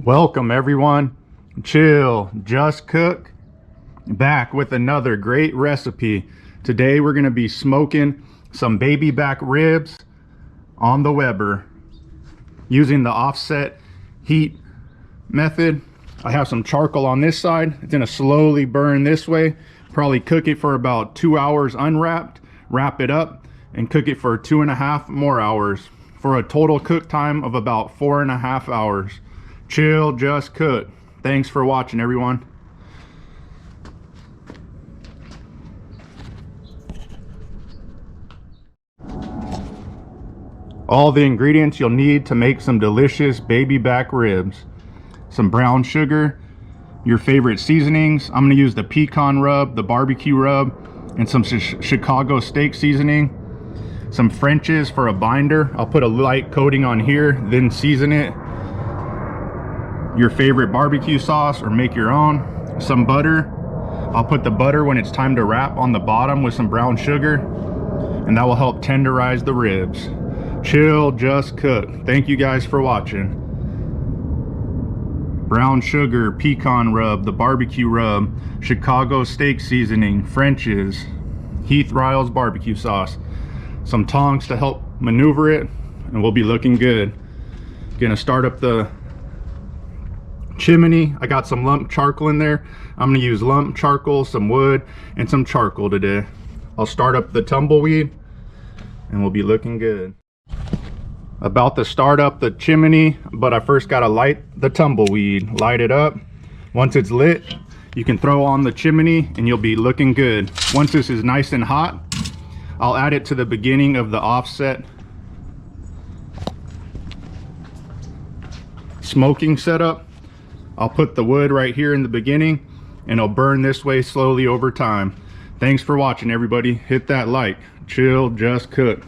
Welcome everyone. Chill, just cook. Back with another great recipe. Today we're going to be smoking some baby back ribs on the Weber using the offset heat method. I have some charcoal on this side. It's going to slowly burn this way. Probably cook it for about 2 hours unwrapped, wrap it up, and cook it for 2.5 more hours for a total cook time of about 4.5 hours. Chill, just cook. Thanks for watching, everyone. All the ingredients you'll need to make some delicious baby back ribs: some brown sugar, your favorite seasonings. I'm going to use the pecan rub, the barbecue rub, and some Chicago steak seasoning. Some French's for a binder. I'll put a light coating on here, then season it. Your favorite barbecue sauce or make your own. Some butter. I'll put the butter when it's time to wrap on the bottom with some brown sugar, and that will help tenderize the ribs. Chill, just cook. Thank you guys for watching. Brown sugar, pecan rub, the barbecue rub, Chicago steak seasoning, French's, Heath Riles barbecue sauce, some tongs to help maneuver it, and we'll be looking good. Gonna start up the chimney. I got some lump charcoal in there. I'm gonna use lump charcoal, some wood, and some charcoal today. I'll start up the tumbleweed and we'll be looking good. About to start up the chimney, but I first gotta light the tumbleweed. Light it up. Once it's lit, you can throw on the chimney and you'll be looking good. Once this is nice and hot, I'll add it to the beginning of the offset smoking setup. I'll put the wood right here in the beginning and it'll burn this way slowly over time. Thanks for watching, everybody. Hit that like. Chill, just cook.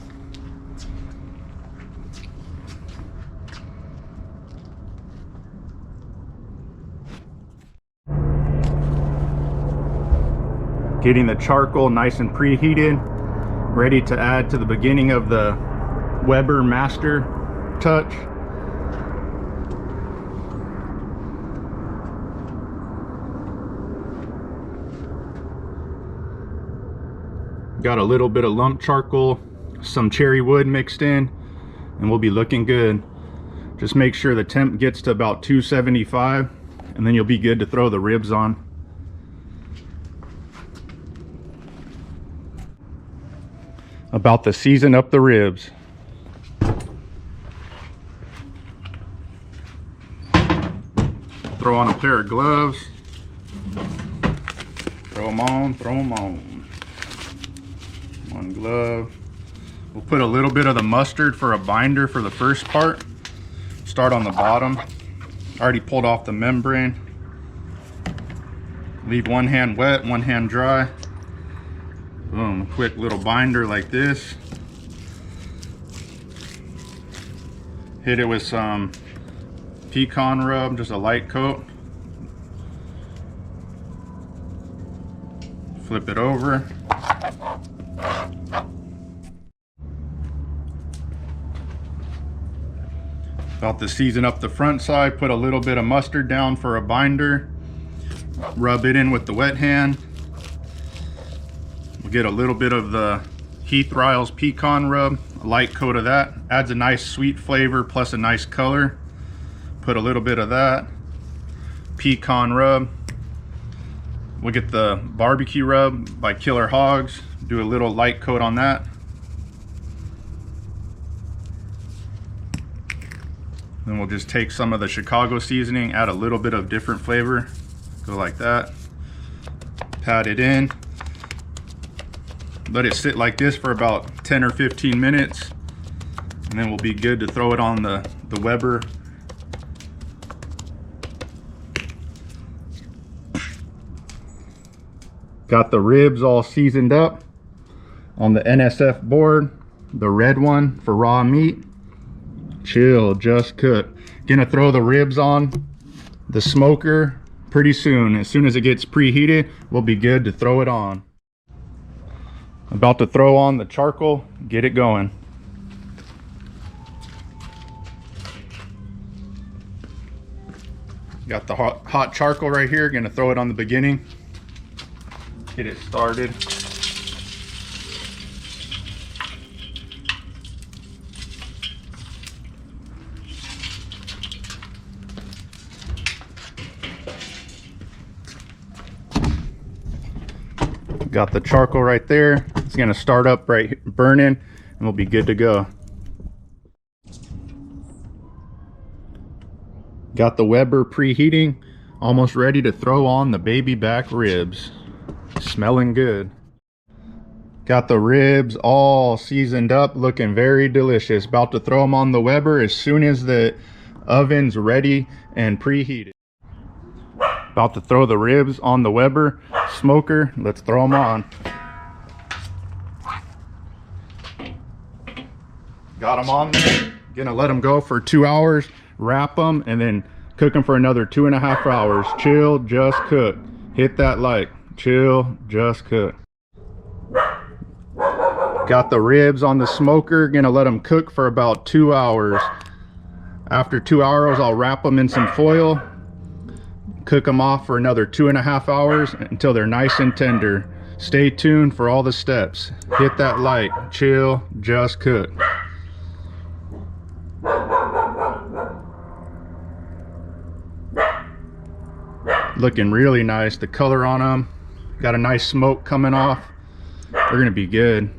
Getting the charcoal nice and preheated, ready to add to the beginning of the Weber master touch. Got a little bit of lump charcoal, some cherry wood mixed in, and we'll be looking good. Just make sure the temp gets to about 275, and then you'll be good to throw the ribs on. About to season up the ribs. Throw on a pair of gloves. Throw them on, throw them on. One glove. We'll put a little bit of the mustard for a binder for the first part. Start on the bottom. Already pulled off the membrane. Leave one hand wet, one hand dry. Boom, a quick little binder like this. Hit it with some pecan rub, just a light coat. Flip it over. About to season up the front side, put a little bit of mustard down for a binder. Rub it in with the wet hand. We'll get a little bit of the Heath Riles pecan rub, a light coat of that. Adds a nice sweet flavor plus a nice color. Put a little bit of that. Pecan rub. We'll get the barbecue rub by Killer Hogs. Do a little light coat on that. Then we'll just take some of the Chicago seasoning, add a little bit of different flavor. Go like that. Pat it in. Let it sit like this for about 10 or 15 minutes. And then we'll be good to throw it on the Weber. Got the ribs all seasoned up on the NSF board. The red one for raw meat. Chill, just cook. Gonna throw the ribs on the smoker pretty soon. As soon as it gets preheated, we'll be good to throw it on. About to throw on the charcoal, get it going. Got the hot charcoal right here. Gonna throw it on the beginning. Get it started. Got the charcoal right there. It's gonna start up right burning and we'll be good to go. Got the Weber preheating, almost ready to throw on the baby back ribs. Smelling good. Got the ribs all seasoned up, looking very delicious. About to throw them on the Weber as soon as the oven's ready and preheated. About to throw the ribs on the Weber smoker. Let's throw them on. Got them on there. Gonna let them go for 2 hours, wrap them, and then cook them for another 2.5 hours. Chill, just cook. Hit that like. Chill, just cook. Got the ribs on the smoker. Gonna let them cook for about 2 hours. After 2 hours, I'll wrap them in some foil. Cook them off for another 2.5 hours until they're nice and tender. Stay tuned for all the steps. Hit that like. Chill, just cook. Looking really nice. The color on them. Got a nice smoke coming off. They're gonna be good.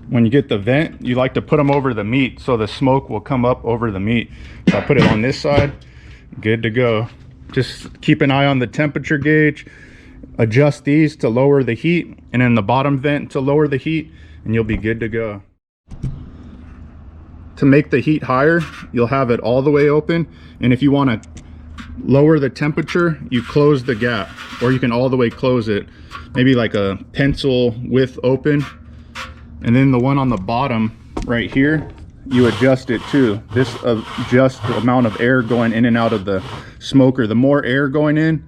When you get the vent, you like to put them over the meat so the smoke will come up over the meat. So I put it on this side. Good to go. Just keep an eye on the temperature gauge. Adjust these to lower the heat, and then the bottom vent to lower the heat, and you'll be good to go. To make the heat higher, you'll have it all the way open, and if you want to lower the temperature, you close the gap, or you can all the way close it, maybe like a pencil width open. And then the one on the bottom right here, you adjust it too. This adjusts the amount of air going in and out of the smoker. The more air going in,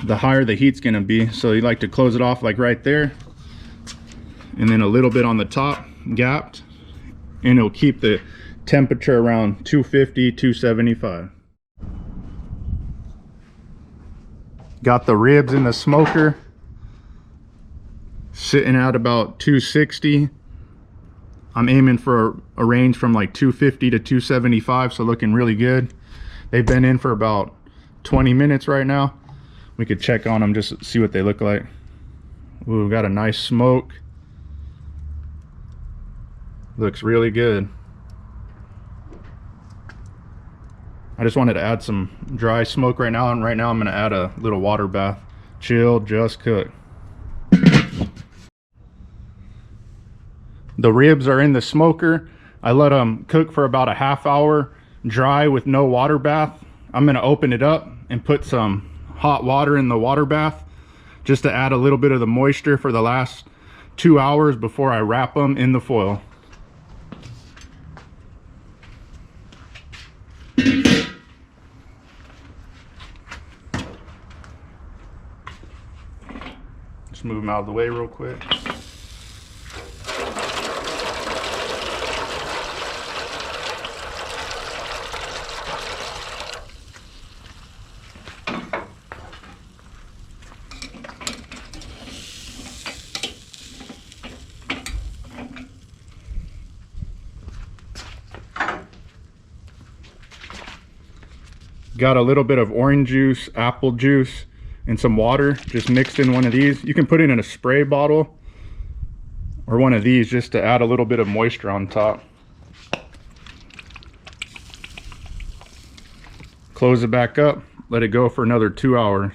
the higher the heat's gonna be. So you like to close it off like right there, and then a little bit on the top gapped, and it'll keep the temperature around 250, 275. Got the ribs in the smoker sitting at about 260. I'm aiming for a range from like 250 to 275, so looking really good. They've been in for about 20 minutes right now. We could check on them just to see what they look like. Ooh, got a nice smoke. Looks really good. I just wanted to add some dry smoke right now, and right now I'm gonna add a little water bath. Chill, just cook. The ribs are in the smoker. I let them cook for about a half hour dry with no water bath. I'm gonna open it up and put some hot water in the water bath just to add a little bit of the moisture for the last 2 hours before I wrap them in the foil. Just move them out of the way real quick. Got a little bit of orange juice, apple juice, and some water just mixed in one of these. You can put it in a spray bottle or one of these just to add a little bit of moisture on top. Close it back up, let it go for another 2 hours.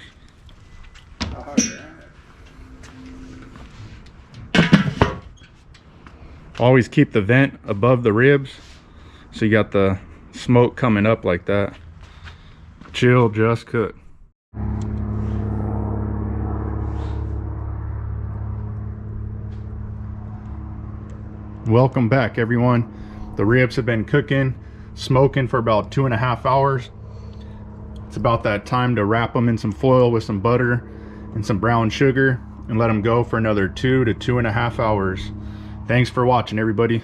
Always keep the vent above the ribs so you got the smoke coming up like that. Chill, just cook. Welcome back, everyone. The ribs have been cooking, smoking for about 2.5 hours. It's about that time to wrap them in some foil with some butter and some brown sugar and let them go for another 2 to 2.5 hours. Thanks for watching, everybody.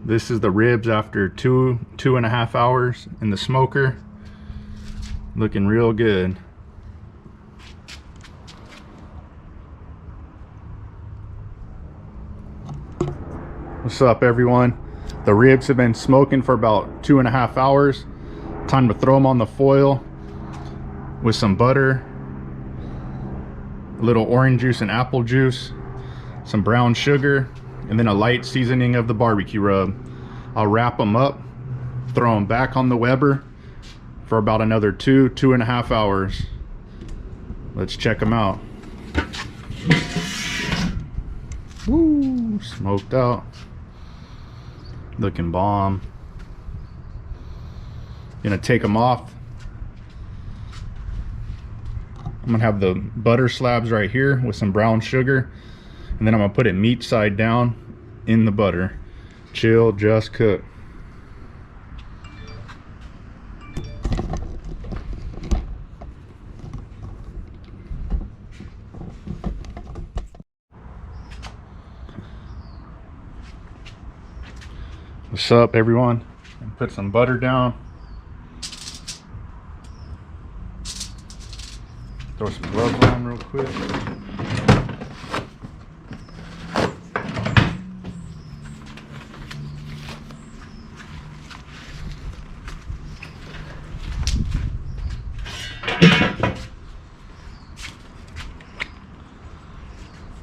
This is the ribs after 2.5 hours in the smoker. Looking real good. What's up, everyone? The ribs have been smoking for about 2.5 hours. Time to throw them on the foil with some butter, a little orange juice and apple juice, some brown sugar, and then a light seasoning of the barbecue rub. I'll wrap them up, throw them back on the Weber for about another 2.5 hours. Let's check them out. Woo, smoked out. Looking bomb. Gonna take them off. I'm gonna have the butter slabs right here with some brown sugar, and then I'm gonna put it meat side down in the butter. Chill, just cook. What's up, everyone? And put some butter down. Throw some gloves on real quick.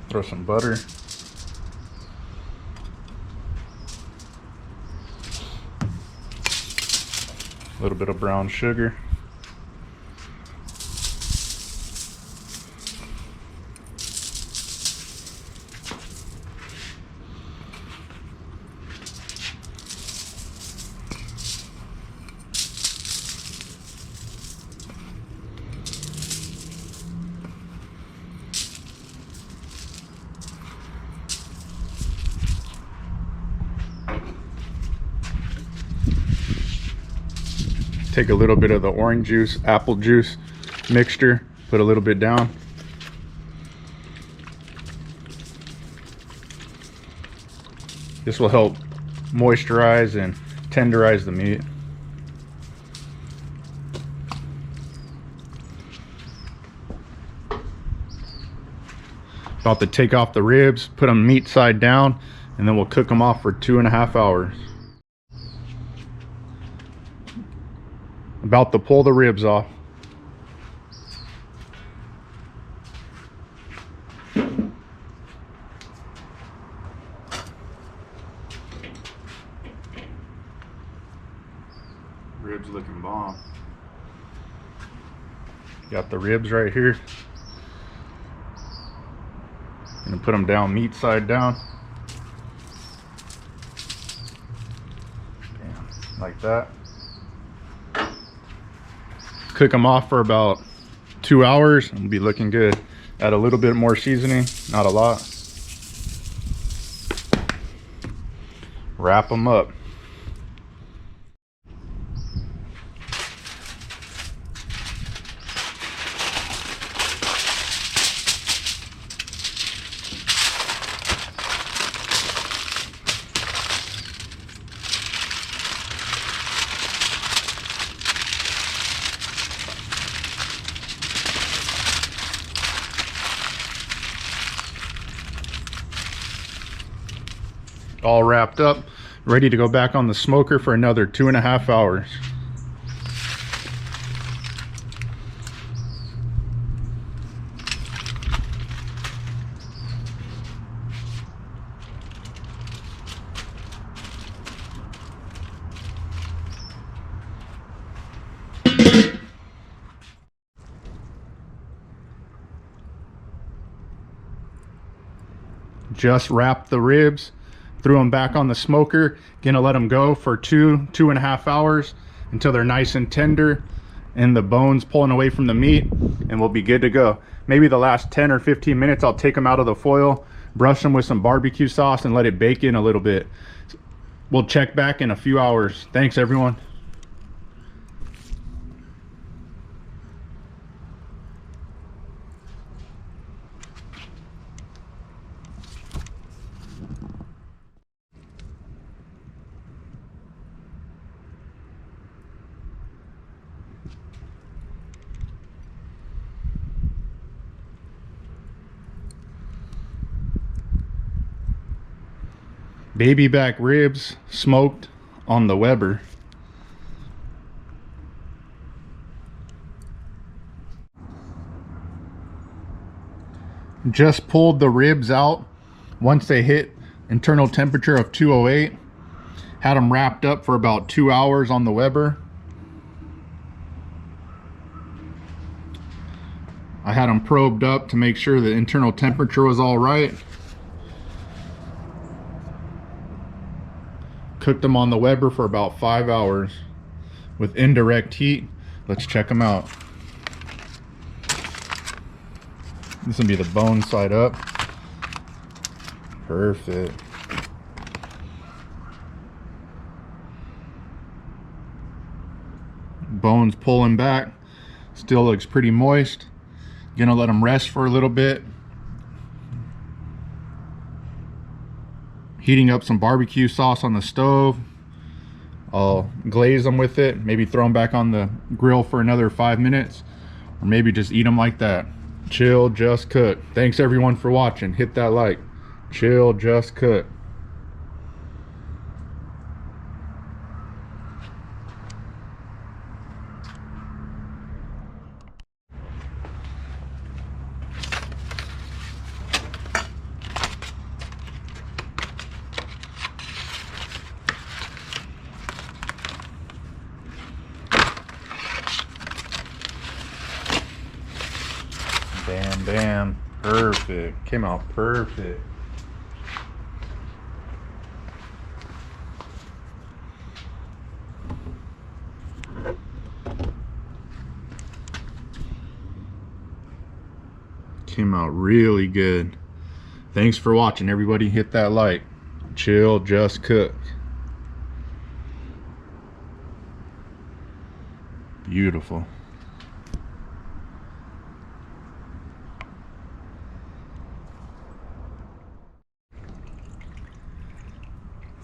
Throw some butter. A little bit of brown sugar. Take a little bit of the orange juice, apple juice mixture, put a little bit down. This will help moisturize and tenderize the meat. About to take off the ribs, put them meat side down, and then we'll cook them off for 2.5 hours. About to pull the ribs off. Ribs looking bomb. Got the ribs right here. Gonna put them down meat side down. Damn, like that. Cook them off for about 2 hours and be looking good. Add a little bit more seasoning, not a lot. Wrap them up. All wrapped up, ready to go back on the smoker for another 2.5 hours. Just wrapped the ribs. Threw them back on the smoker. Gonna let them go for 2.5 hours until they're nice and tender and the bones pulling away from the meat, and we'll be good to go. Maybe the last 10 or 15 minutes I'll take them out of the foil, brush them with some barbecue sauce, and let it bake in a little bit. We'll check back in a few hours. Thanks, everyone. Baby back ribs smoked on the Weber. Just pulled the ribs out once they hit internal temperature of 208. Had them wrapped up for about 2 hours on the Weber. I had them probed up to make sure the internal temperature was all right. Cooked them on the Weber for about 5 hours with indirect heat. Let's check them out. This will be the bone side up. Perfect. Bones pulling back. Still looks pretty moist. Gonna let them rest for a little bit. Heating up some barbecue sauce on the stove. I'll glaze them with it. Maybe throw them back on the grill for another 5 minutes. Or maybe just eat them like that. Chill, just cook. Thanks everyone for watching. Hit that like. Chill, just cook. Bam, bam. Perfect. Came out perfect. Came out really good. Thanks for watching, everybody. Hit that like. Chill, just cook. Beautiful.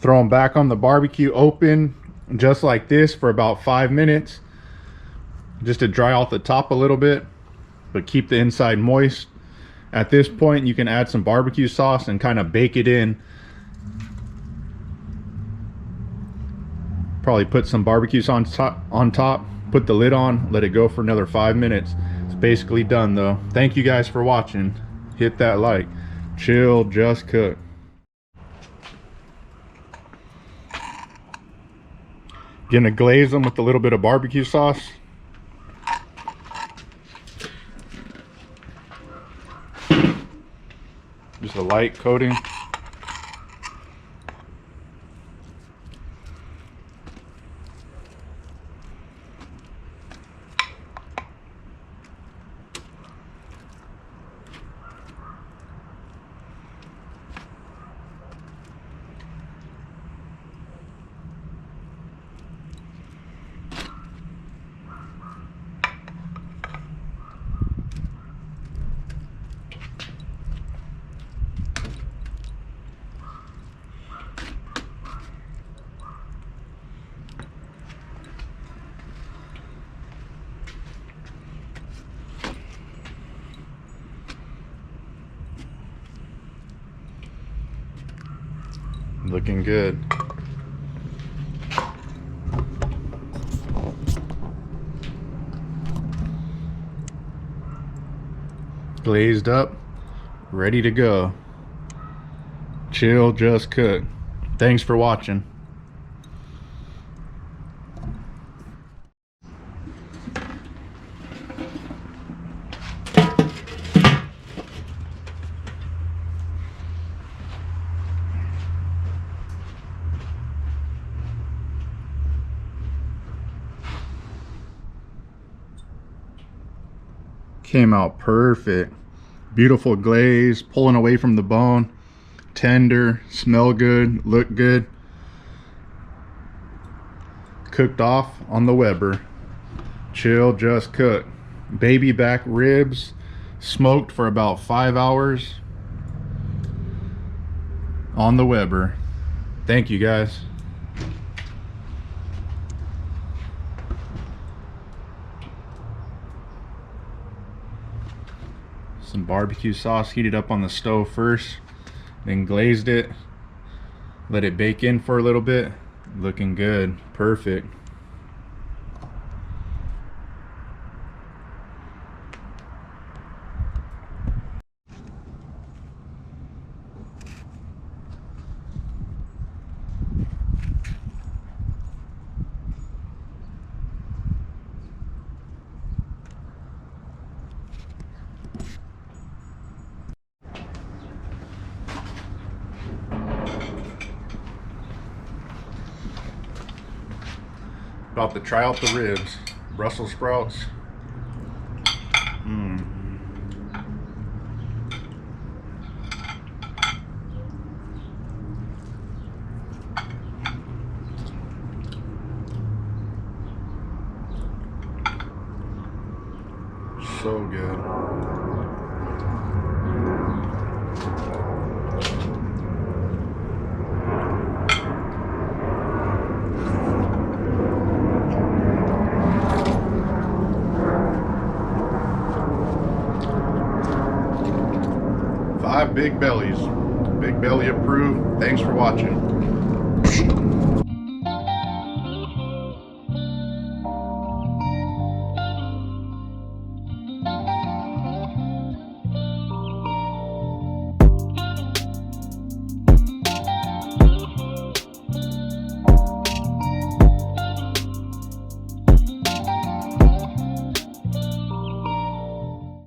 Throw them back on the barbecue open just like this for about 5 minutes, just to dry off the top a little bit, but keep the inside moist. At this point you can add some barbecue sauce and kind of bake it in. Probably put some barbecue sauce on top, put the lid on, let it go for another 5 minutes. It's basically done though. Thank you guys for watching. Hit that like. Chill, just cook. Gonna glaze them with a little bit of barbecue sauce. Just a light coating. Looking good. Glazed up, ready to go. Chill, just cook. Thanks for watching. Came out perfect. Beautiful glaze, pulling away from the bone. Tender, smell good, look good. Cooked off on the Weber. Chill, just cook. Baby back ribs, smoked for about 5 hours on the Weber. Thank you guys. Some barbecue sauce heated up on the stove first, then glazed it. Let it bake in for a little bit. Looking good. Perfect. About to try out the ribs. Brussels sprouts. So good. Five big bellies. Big belly approved. Thanks for watching.